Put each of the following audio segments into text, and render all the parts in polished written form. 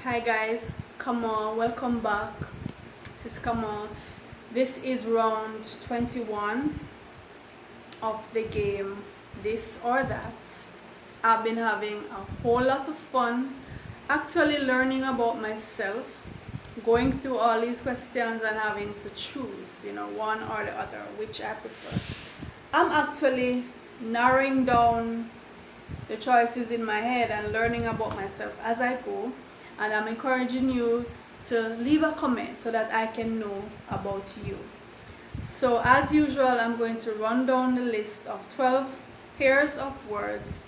Hi guys, Kamau, welcome back. This is Kamau. This is round 21 of the game This or That. I've been having a whole lot of fun actually learning about myself, going through all these questions and having to choose, one or the other, which I prefer. I'm actually narrowing down the choices in my head and learning about myself as I go, and I'm encouraging you to leave a comment so that I can know about you. So as usual, I'm going to run down the list of 12 pairs of words.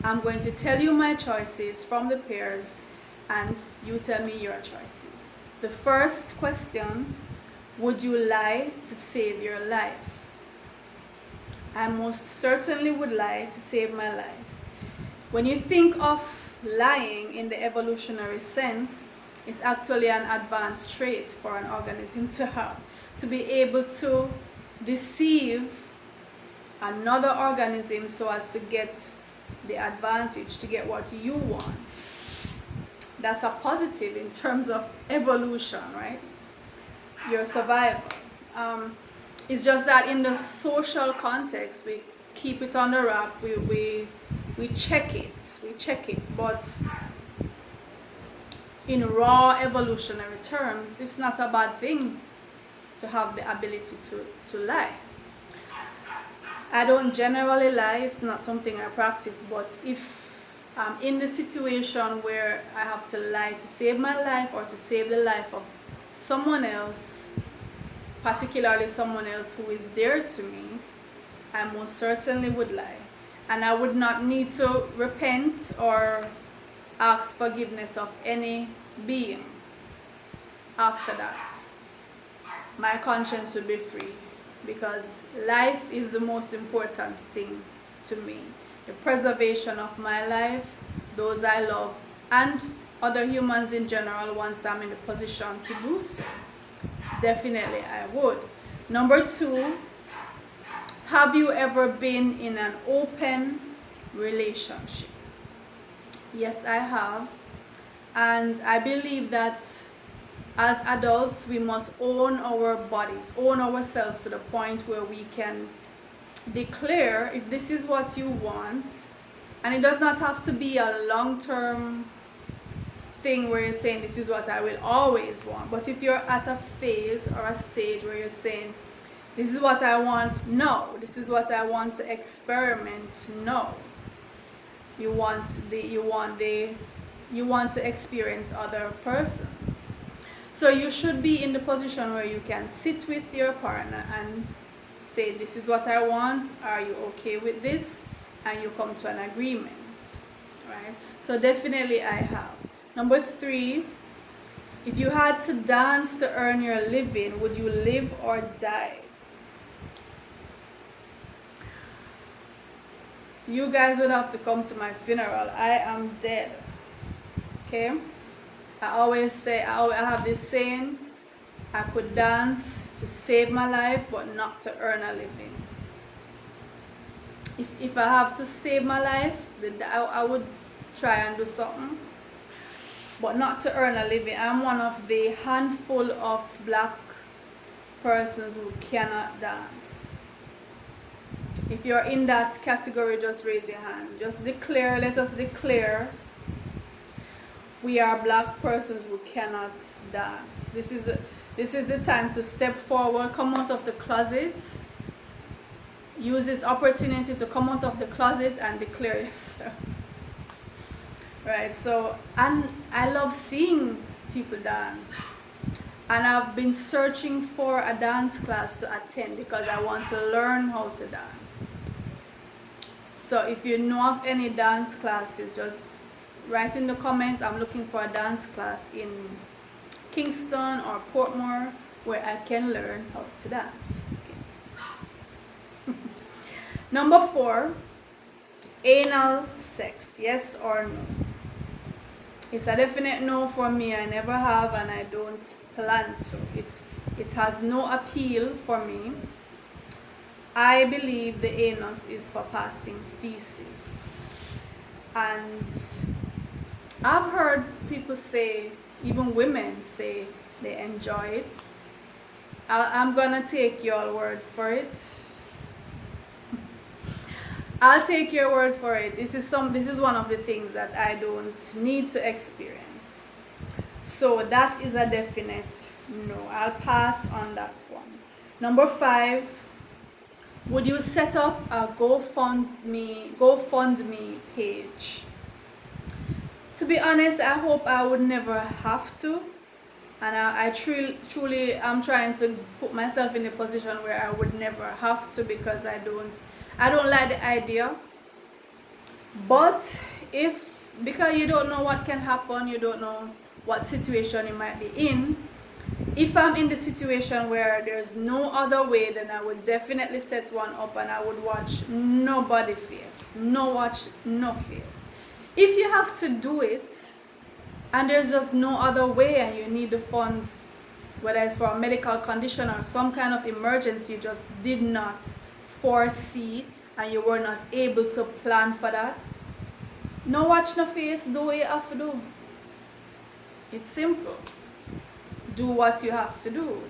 I'm going to tell you my choices from the pairs and you tell me your choices. The first question: would you lie to save your life? I most certainly would lie to save my life. When you think of lying in the evolutionary sense, it's actually an advanced trait for an organism to have, to be able to deceive another organism so as to get the advantage, to get what you want. That's a positive in terms of evolution, right? Your survival. It's just that in the social context, we keep it on the wrap, we check it, but in raw evolutionary terms, it's not a bad thing to have the ability to lie. I don't generally lie, it's not something I practice, but if I'm in the situation where I have to lie to save my life or to save the life of someone else, particularly someone else who is dear to me, I most certainly would lie. And I would not need to repent or ask forgiveness of any being after that. My conscience would be free, because life is the most important thing to me. The preservation of my life, those I love, and other humans in general once I'm in the position to do so. Definitely I would. Number 2, have you ever been in an open relationship? Yes, I have. And I believe that as adults, we must own our bodies, own ourselves to the point where we can declare if this is what you want. And it does not have to be a long-term thing where you're saying this is what I will always want. But if you're at a phase or a stage where you're saying this is what I want, no. This is what I want to experiment, no. You want to experience other persons. So you should be in the position where you can sit with your partner and say, this is what I want, are you okay with this? And you come to an agreement, right? So definitely I have. Number 3, if you had to dance to earn your living, would you live or die? You guys would have to come to my funeral. I am dead. Okay? I always say, I have this saying, I could dance to save my life, but not to earn a living. If I have to save my life, then I would try and do something, but not to earn a living. I'm one of the handful of black persons who cannot dance. If you're in that category, just raise your hand. Just declare, let us declare we are black persons who cannot dance. This is the time to step forward, come out of the closet. Use this opportunity to come out of the closet and declare yourself. Right, so, and I love seeing people dance. And I've been searching for a dance class to attend because I want to learn how to dance. So if you know of any dance classes, just write in the comments. I'm looking for a dance class in Kingston or Portmore where I can learn how to dance. Okay. Number 4, anal sex, yes or no? It's a definite no for me. I never have and I don't plan to. It has no appeal for me. I believe the anus is for passing feces. And I've heard people say, even women say they enjoy it. I'm gonna take your word for it. I'll take your word for it. This is one of the things that I don't need to experience. So that is a definite no. I'll pass on that one. Number 5, would you set up a GoFundMe page? To be honest, I hope I would never have to. And I truly am trying to put myself in a position where I would never have to, because I don't like the idea. But because you don't know what can happen, you don't know what situation you might be in. If I'm in the situation where there's no other way, then I would definitely set one up, and I would watch nobody face. No face. If you have to do it and there's just no other way, and you need the funds, whether it's for a medical condition or some kind of emergency you just did not foresee and you were not able to plan for that, no watch no face, do what you have to do. It's simple. Do what you have to do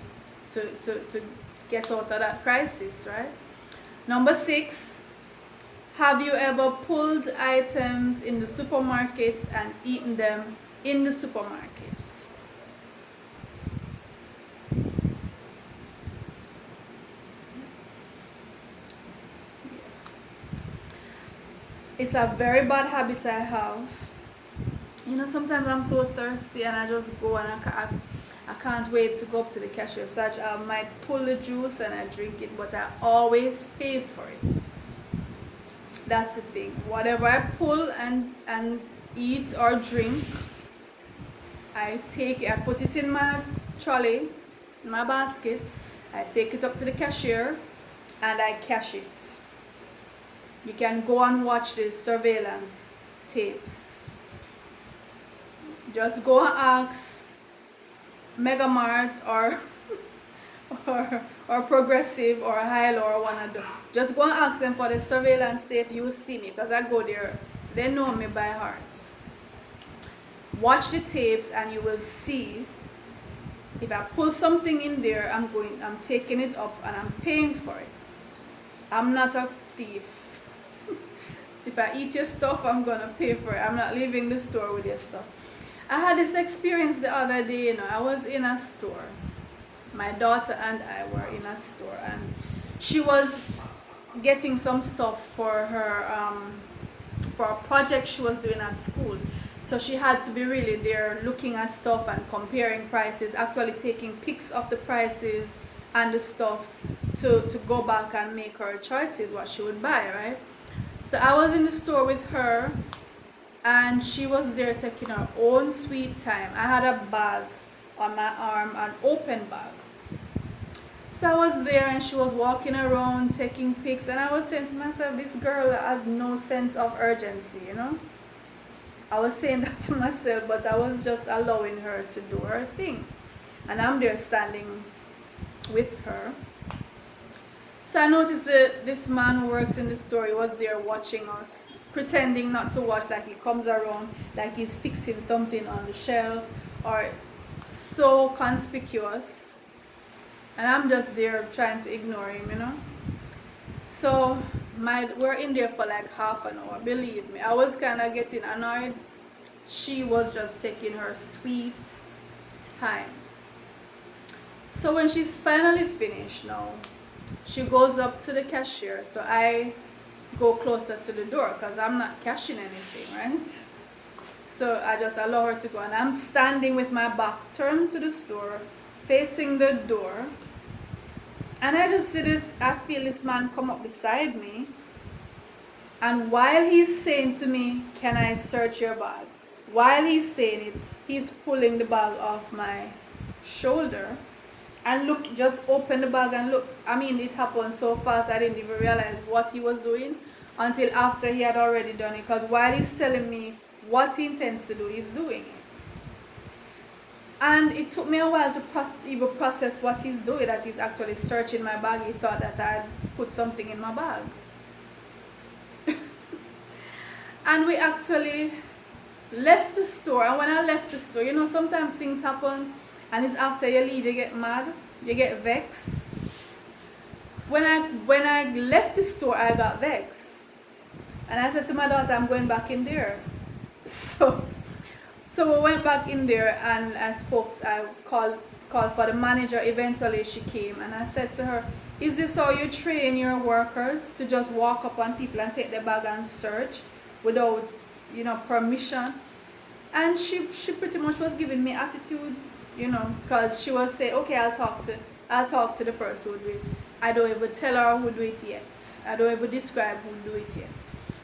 to get out of that crisis, right? Number 6, have you ever pulled items in the supermarket and eaten them in the supermarket? Yes. It's a very bad habit I have. Sometimes I'm so thirsty and I just go and I can't wait to go up to the cashier. So I might pull the juice and I drink it, but I always pay for it. That's the thing. Whatever I pull and eat or drink, I put it in my trolley, in my basket. I take it up to the cashier and I cash it. You can go and watch the surveillance tapes. Just go and ask Mega Mart or Progressive or Hilo or one of them. Just go and ask them for the surveillance tape. You will see me, because I go there. They know me by heart. Watch the tapes and you will see if I pull something in there, I'm taking it up and I'm paying for it. I'm not a thief. If I eat your stuff, I'm gonna pay for it. I'm not leaving the store with your stuff. I had this experience the other day. I was in a store. My daughter and I were in a store, and she was getting some stuff for her for a project she was doing at school. So she had to be really there looking at stuff and comparing prices, actually taking pics of the prices and the stuff to go back and make her choices what she would buy, right? So I was in the store with her, and she was there taking her own sweet time. I had a bag on my arm, an open bag. So I was there and she was walking around taking pics, and I was saying to myself, this girl has no sense of urgency, I was saying that to myself, but I was just allowing her to do her thing. And I'm there standing with her. So I noticed that this man who works in the store, he was there watching us, pretending not to watch, like he comes around, like he's fixing something on the shelf, or so conspicuous. And I'm just there trying to ignore him, So we're in there for like half an hour. Believe me, I was kind of getting annoyed. She was just taking her sweet time. So when she's finally finished now, she goes up to the cashier. So I go closer to the door because I'm not cashing anything, right? So I just allow her to go, and I'm standing with my back turned to the store, facing the door. And I just feel this man come up beside me. And while he's saying to me, can I search your bag? While he's saying it, he's pulling the bag off my shoulder. And look, just open the bag and look. I mean, it happened so fast I didn't even realize what he was doing until after he had already done it. Because while he's telling me what he intends to do, he's doing it. And it took me a while to even process what he's doing, that he's actually searching my bag. He thought that I had put something in my bag. And we actually left the store, and when I left the store, you know, sometimes things happen and it's after you leave, you get mad, you get vexed. When I left the store, I got vexed. And I said to my daughter, I'm going back in there. So we went back in there, and I called for the manager. Eventually she came, and I said to her, is this how you train your workers, to just walk up on people and take their bag and search without, you know, permission? And she pretty much was giving me attitude, you know, because she was saying, okay, I'll talk to the person who do it. I don't even tell her who do it yet. I don't even describe who do it yet.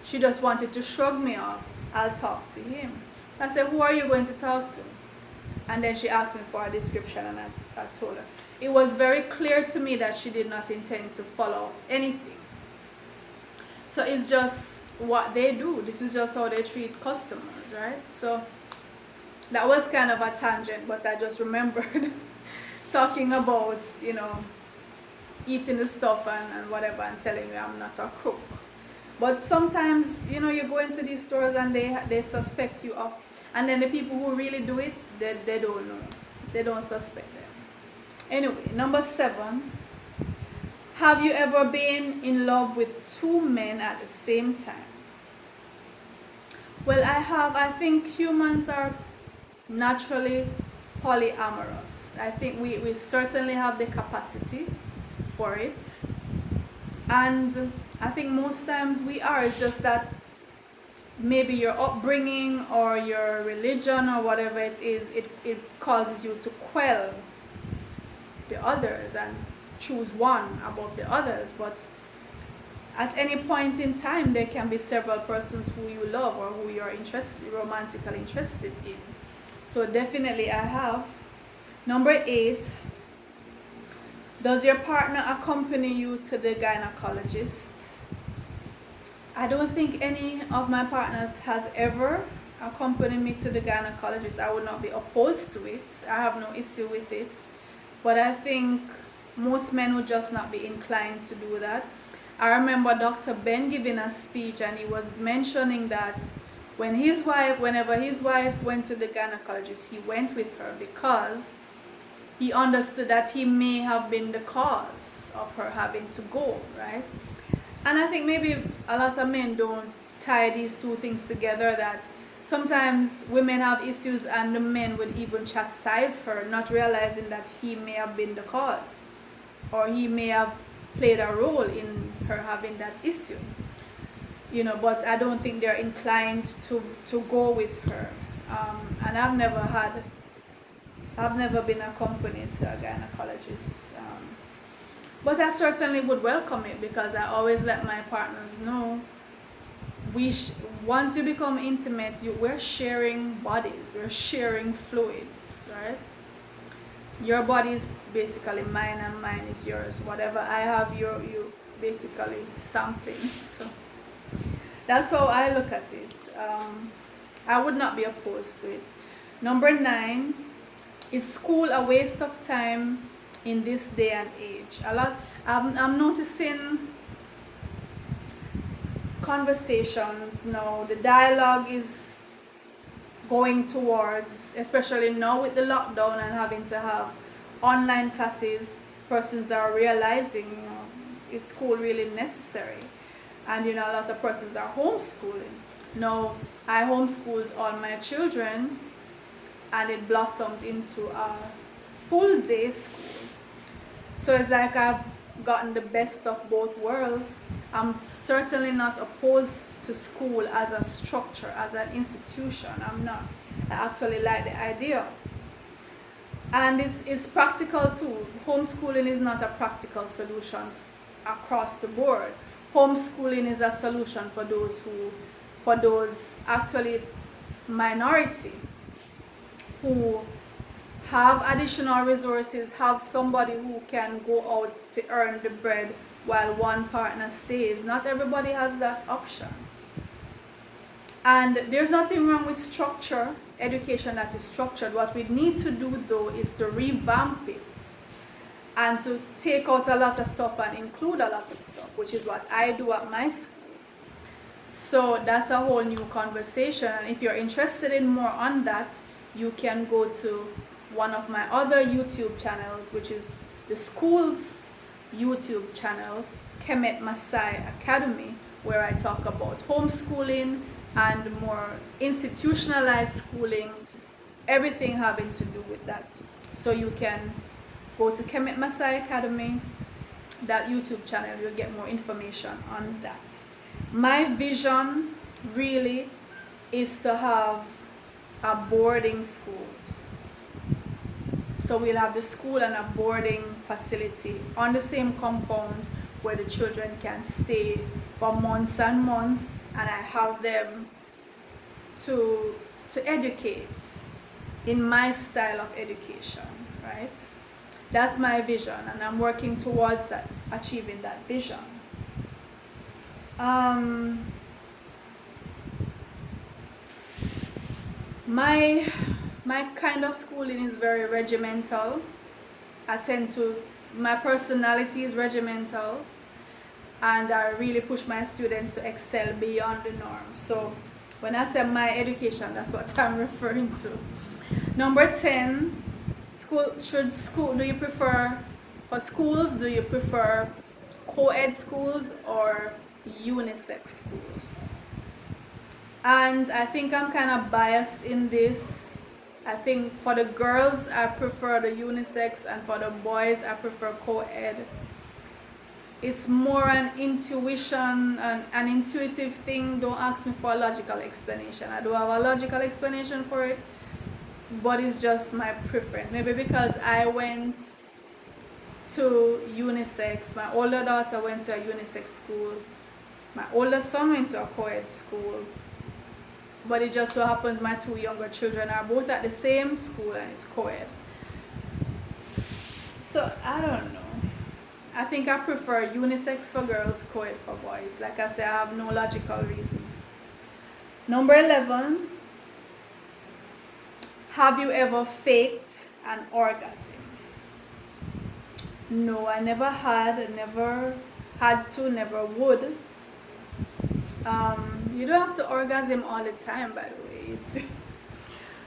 She just wanted to shrug me off. I'll talk to him. I said, who are you going to talk to? And then she asked me for a description, and I told her. It was very clear to me that she did not intend to follow anything. So it's just what they do. This is just how they treat customers, right? So that was kind of a tangent, but I just remembered talking about, you know, eating the stuff and whatever, and telling you I'm not a crook. But sometimes, you know, you go into these stores and they suspect you of, and then the people who really do it, they don't know. They don't suspect them. Anyway, number 7. Have you ever been in love with 2 men at the same time? Well, I have. I think humans are naturally polyamorous. I think we certainly have the capacity for it. And I think most times we are. It's just that maybe your upbringing or your religion or whatever it is, it causes you to quell the others and choose one above the others. But at any point in time, there can be several persons who you love or who you're romantically interested in. So definitely I have. Number 8. Does your partner accompany you to the gynecologist? I don't think any of my partners has ever accompanied me to the gynecologist. I would not be opposed to it. I have no issue with it. But I think most men would just not be inclined to do that. I remember Dr. Ben giving a speech, and he was mentioning that whenever his wife went to the gynecologist, he went with her because he understood that he may have been the cause of her having to go, right? And I think maybe a lot of men don't tie these two things together, that sometimes women have issues and the men would even chastise her, not realizing that he may have been the cause, or he may have played a role in her having that issue. You know, but I don't think they're inclined to go with her. And I've never been accompanied to a gynecologist. But I certainly would welcome it, because I always let my partners know, once you become intimate, we're sharing bodies, we're sharing fluids, right? Your body is basically mine and mine is yours. Whatever I have, you basically sampling. So that's how I look at it. I would not be opposed to it. Number 9, is school a waste of time in this day and age? I'm noticing conversations now, the dialogue is going towards, especially now with the lockdown and having to have online classes, persons are realizing, you know, is school really necessary? And you know, a lot of persons are homeschooling. Now, I homeschooled all my children, and it blossomed into a full day school. So it's like I've gotten the best of both worlds. I'm certainly not opposed to school as a structure, as an institution. I'm not. I actually like the idea. And it's practical too. Homeschooling is not a practical solution across the board. Homeschooling is a solution for those actually minority who have additional resources, have somebody who can go out to earn the bread while one partner stays. Not everybody has that option. And there's nothing wrong with structure, education that is structured. What we need to do though is to revamp it and to take out a lot of stuff and include a lot of stuff, which is what I do at my school. So that's a whole new conversation. And if you're interested in more on that, you can go to one of my other YouTube channels, which is the school's YouTube channel, Kemet Masai Academy, where I talk about homeschooling and more institutionalized schooling, everything having to do with that. So you can go to Kemet Masai Academy, that YouTube channel, you'll get more information on that. My vision really is to have a boarding school. So we'll have the school and a boarding facility on the same compound where the children can stay for months and months, and I have them to educate in my style of education, right? That's my vision, and I'm working towards that, achieving that vision. My kind of schooling is very regimental. My personality is regimental, and I really push my students to excel beyond the norm. So when I say my education, that's what I'm referring to. Number 10, do you prefer co-ed schools or unisex schools? And I think I'm kind of biased in this. I think for the girls, I prefer the unisex, and for the boys, I prefer co-ed. It's more an intuition, an intuitive thing. Don't ask me for a logical explanation. I do have a logical explanation for it, but it's just my preference. Maybe because I went to unisex. My older daughter went to a unisex school. My older son went to a co-ed school. But it just so happens my two younger children are both at the same school, and it's co-ed. So I don't know. I think I prefer unisex for girls, co-ed for boys. Like I said, I have no logical reason. Number 11, have you ever faked an orgasm? No, I never had, never had to, never would. You don't have to orgasm all the time, by the way.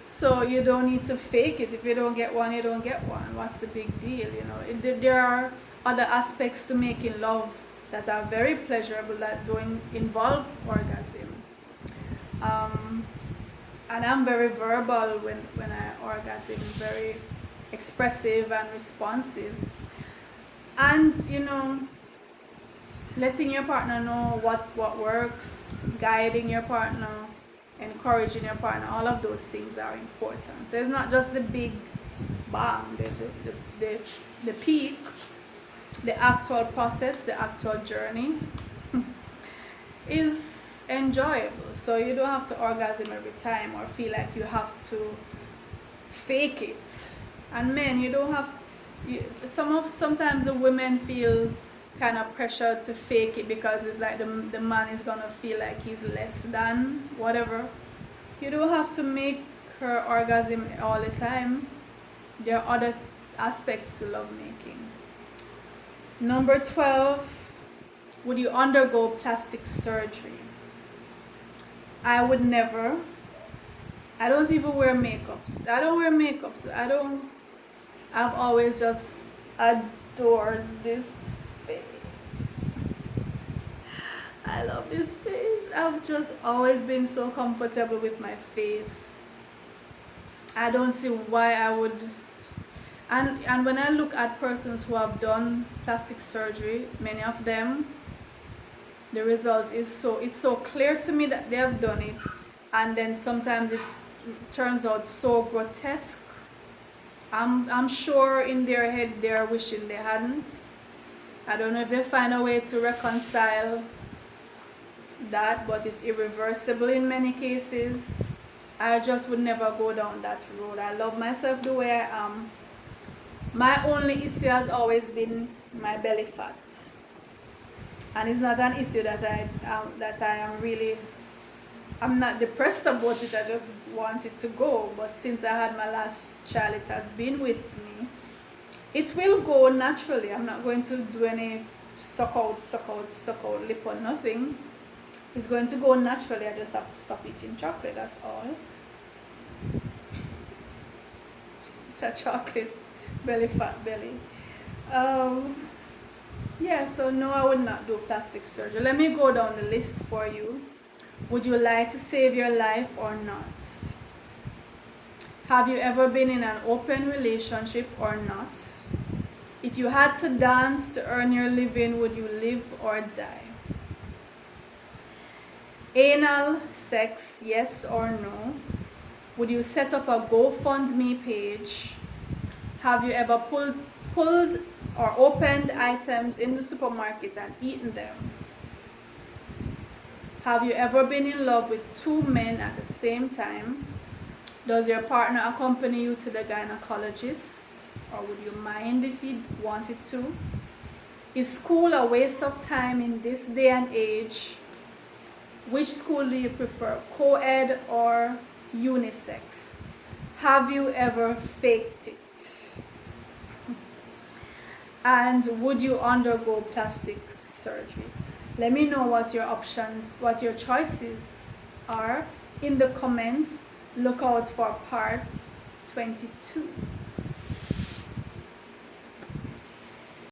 So you don't need to fake it. If you don't get one, you don't get one. What's the big deal? You know, there are other aspects to making love that are very pleasurable that don't involve orgasm. And I'm very verbal when I orgasm, very expressive and responsive. And you know, letting your partner know what works, guiding your partner, encouraging your partner, all of those things are important. So it's not just the big bang, the peak, the actual process, the actual journey is enjoyable. So you don't have to orgasm every time or feel like you have to fake it. And men, you don't have to, sometimes the women feel kind of pressure to fake it because it's like the man is gonna feel like he's less than whatever. You don't have to make her orgasm all the time. There are other aspects to lovemaking. Number 12, would you undergo plastic surgery? I would never. I don't even wear makeups. I don't wear makeups. I've always just adored this face. I love this face. I've just always been so comfortable with my face. I don't see why I would. And when I look at persons who have done plastic surgery, many of them, the result is it's so clear to me that they have done it, and then sometimes it turns out so grotesque. I'm sure in their head they're wishing they hadn't. I don't know if they find a way to reconcile that, but it's irreversible in many cases. I just would never go down that road. I love myself the way I am. My only issue has always been my belly fat, and it's not an issue that I'm not depressed about it. I just want it to go. But since I had my last child, it has been with me. It will go naturally. I'm not going to do any suck out lip or nothing. It's going to go naturally. I just have to stop eating chocolate, that's all. It's a chocolate belly, fat belly. Yeah, so no, I would not do plastic surgery. Let me go down the list for you. Would you like to save your life or not? Have you ever been in an open relationship or not? If you had to dance to earn your living, would you live or die? Anal sex, yes or no? Would you set up a GoFundMe page? Have you ever pulled or opened items in the supermarket and eaten them? Have you ever been in love with two men at the same time? Does your partner accompany you to the gynecologist? Or would you mind if he wanted to? Is school a waste of time in this day and age? Which school do you prefer, co-ed or unisex? Have you ever faked it? And would you undergo plastic surgery? Let me know what your options, what your choices are in the comments. Look out for part 22.